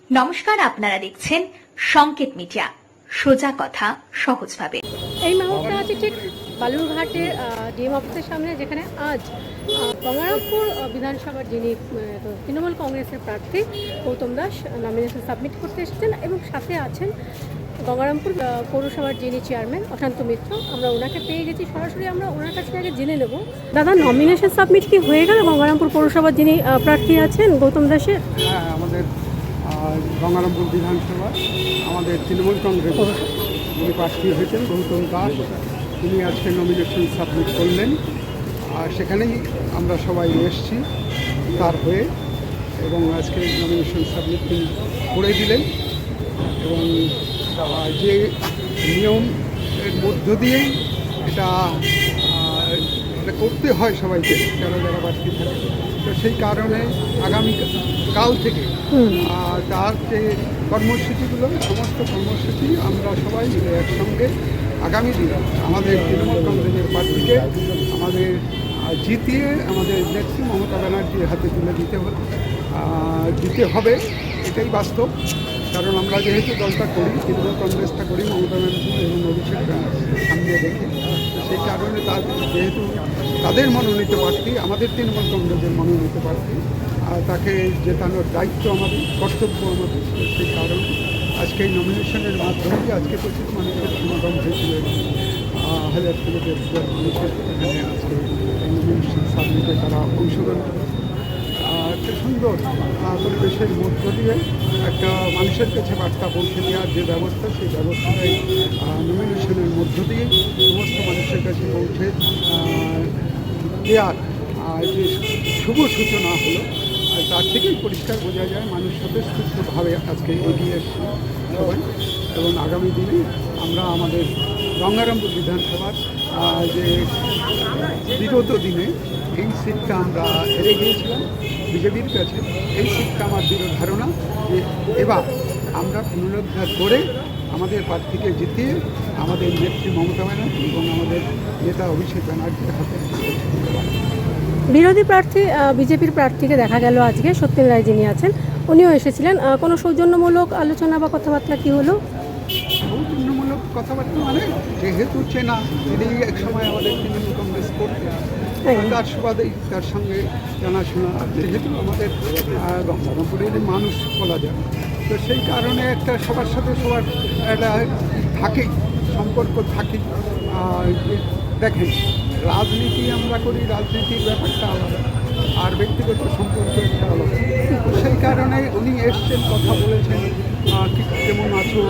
নমস্কার, আপনারা দেখছেন সংকেত মিডিয়া, সোজা কথা সহজভাবে। এই মুহূর্তে আছে ঠিক বালুরঘাটের ডিএম অফিসের সামনে, যেখানে আজ গঙ্গারামপুর বিধানসভার যিনি তৃণমূল কংগ্রেসের প্রার্থী গৌতম দাস নমিনেশন সাবমিট করতে এসেছেন, এবং সাথে আছেন গঙ্গারামপুর পৌরসভার যিনি চেয়ারম্যান অশান্ত মিত্র। আমরা ওনাকে পেয়ে গেছি, সরাসরি আমরা ওনার কাছে আগে জেনে নেব। দাদা, নমিনেশন সাবমিট কি হয়ে গেল গঙ্গারামপুর পৌরসভার যিনি প্রার্থী আছেন গৌতম দাসের? হ্যাঁ, আমাদের গঙ্গারামপুর বিধানসভা আমাদের তৃণমূল কংগ্রেস যিনি প্রার্থী হয়েছেন গৌতম দাস, তিনি আজকে নমিনেশন সাবমিট করলেন। আর সেখানেই আমরা সবাই এসেছি তার হয়ে, এবং আজকে নমিনেশন সাবমিট তিনি করে দিলেন। এবং যে নিয়ম এর মধ্য দিয়েই এটা করতে হয় সবাইকে, যারা যারা প্রার্থী থাকে। তো সেই কারণে আগামী কাল থেকে তার যে কর্মসূচিগুলো, সমস্ত কর্মসূচি আমরা সবাই মিলে একসঙ্গে আগামী দিনে আমাদের তৃণমূল কংগ্রেসের প্রার্থীকে আমাদের জিতিয়ে আমাদের নেত্রী মমতা ব্যানার্জির হাতে তুলে দিতে হবে। এটাই বাস্তব, কারণ আমরা যেহেতু দলটা করি, তৃণমূল কংগ্রেসটা করি মমতা ব্যানার্জি এবং অভিষেক সামনে রেখে, সেই কারণে যেহেতু তাদের মনোনীত প্রার্থী, আমাদের তৃণমূল কংগ্রেসের মনোনীত প্রার্থী, তাকে জেতানোর দায়িত্ব আমাদের, কর্তব্য আমাদের। সেই কারণে আজকে এই নমিনেশনের মাধ্যমে আজকে প্রচুর মানুষের সমাগম হয়েছিল, হাজার থেকে 1,500 মানুষের এখানে আজকে এই নমিনেশন সাবমিটে তারা অংশগ্রহণ করে। একটা সুন্দর পরিবেশের মধ্য দিয়ে একটা মানুষের কাছে বার্তা পৌঁছে দেওয়ার যে ব্যবস্থা, সেই ব্যবস্থায় নমিনেশনের মধ্য দিয়ে সমস্ত মানুষের কাছে পৌঁছে দেওয়ার যে শুভ সূচনা হলো, তার থেকেই পরিষ্কার বোঝা যায় মানুষ স্বতঃস্ফূর্তভাবে আজকে এগিয়ে এসছে সবাই। এবং আগামী দিনে আমরা আমাদের গঙ্গারামপুর বিধানসভার যে বিগত দিনে এই সিটটা আমরা হেরে গিয়েছিলাম বিজেপির কাছে, এই সিটটা আমার দৃঢ় ধারণা যে এবার আমরা পুনরুদ্ধার করে আমাদের প্রার্থীকে জিতিয়ে আমাদের নেত্রী মমতা ব্যানার্জি এবং আমাদের নেতা অভিষেক ব্যানার্জির হাতে। বিরোধী প্রার্থী বিজেপির প্রার্থীকে দেখা গেল আজকে, সত্যেন রায় যিনি আছেন, উনিও এসেছিলেন। কোনো সৌজন্যমূলক আলোচনা বা কথাবার্তা কি হলো? সৌজন্যমূলক কথাবার্তা মানে, যেহেতু চেনা, তিনি এক সময় আমাদের তৃণমূল কংগ্রেস করতেন, তার সুবাদেই তার সঙ্গে জানাশোনা, যেহেতু আমাদের গঙ্গারামপুরের মানুষ বলা যায়, তো সেই কারণে একটা সবার সাথে সবার একটা থাকেই, সম্পর্ক থাকেই। দেখেন, রাজনীতি আমরা করি, রাজনীতির ব্যাপারটা আলাদা, আর ব্যক্তিগত সম্পর্ক একটা আলাদা। সেই কারণে উনি এসছেন, কথা বলেছেন, কেমন আছো,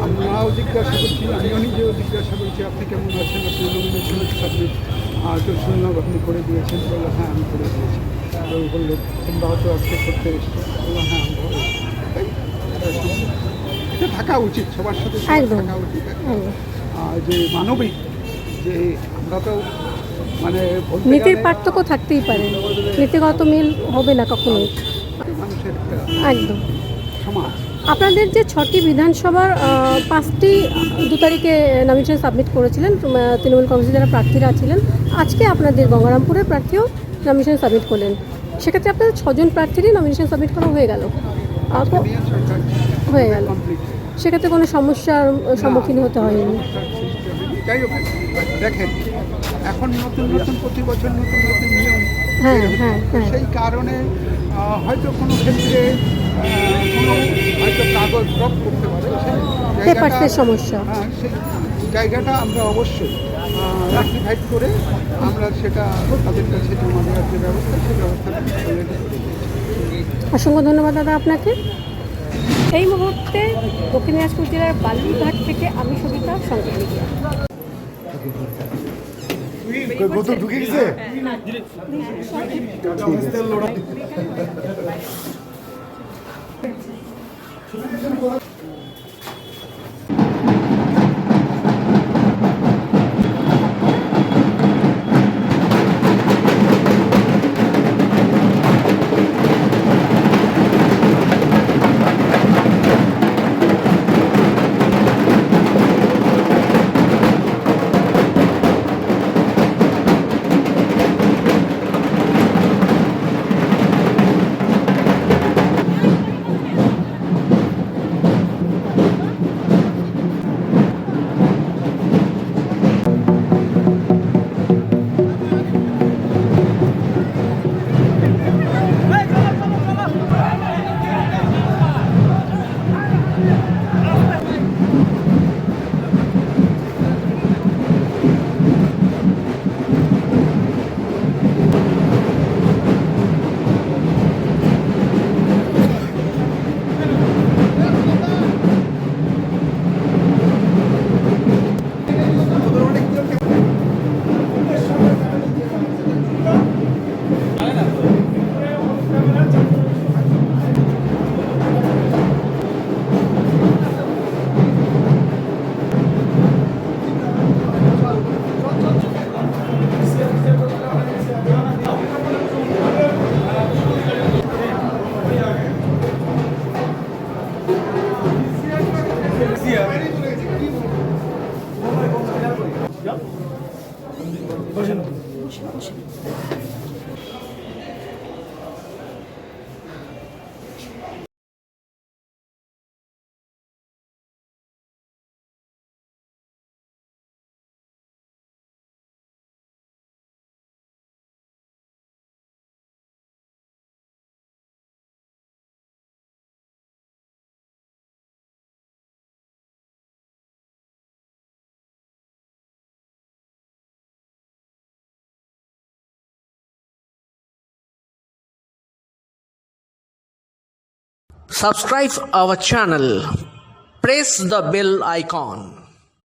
আমরাও জিজ্ঞাসা করছি, আমিও নিজেও জিজ্ঞাসা করছি আপনি কেমন আছেন, আপনি নমিনেশন সাবমিট তো শুনলাম আপনি করে দিয়েছেন। বললো হ্যাঁ আমি করে দিয়েছি। তো বললো তোমরা হয়তো আজকে করতে এসছো। বললো হ্যাঁ আমরাও এসছি। তাই এটা থাকা উচিত, সবার সাথে থাকা উচিত। যে মানবিক, যে আমরা তো মানে নীতির পার্থক্য থাকতেই পারে, নীতিগত মিল হবে না কখনোই মানুষের একটা একদম সমাজ। আপনাদের যে 6টি বিধানসভার 5টি 2 তারিখে নমিনেশন সাবমিট করেছিলেন তৃণমূল কংগ্রেসের যারা প্রার্থীরা ছিলেন, আজকে আপনাদের গঙ্গারামপুরের প্রার্থীও নমিনেশন সাবমিট করলেন। সেক্ষেত্রে আপনাদের 6 জন প্রার্থীরই নমিনেশন সাবমিট করা হয়ে গেল। সেক্ষেত্রে কোনো সমস্যার সম্মুখীন হতে হয়নি। যাই হোক, দেখেন এখন নতুন নতুন প্রতি বছর নতুন নতুন নিয়ম, সেই কারণে হয়তো কোনো ক্ষেত্রে কোনো হয়তো কাগজ ড্রপ করতে পারে, সেই সমস্যা। সেই জায়গাটা আমরা অবশ্যই রেকটিফাইড করে আমরা সেটা তাদের কাছে জমা দেওয়ার যে ব্যবস্থা, সেই ব্যবস্থাটা অলরেডি করে দিয়েছি। অসংখ্য ধন্যবাদ দাদা আপনাকে। এই মুহূর্তে দক্ষিণ দিনাজপুর জেলার বালুরঘাট থেকে আমি সবিতা, সংকেত মিডিয়া। ঢুকে গেছে। Subscribe our channel. Press the bell icon.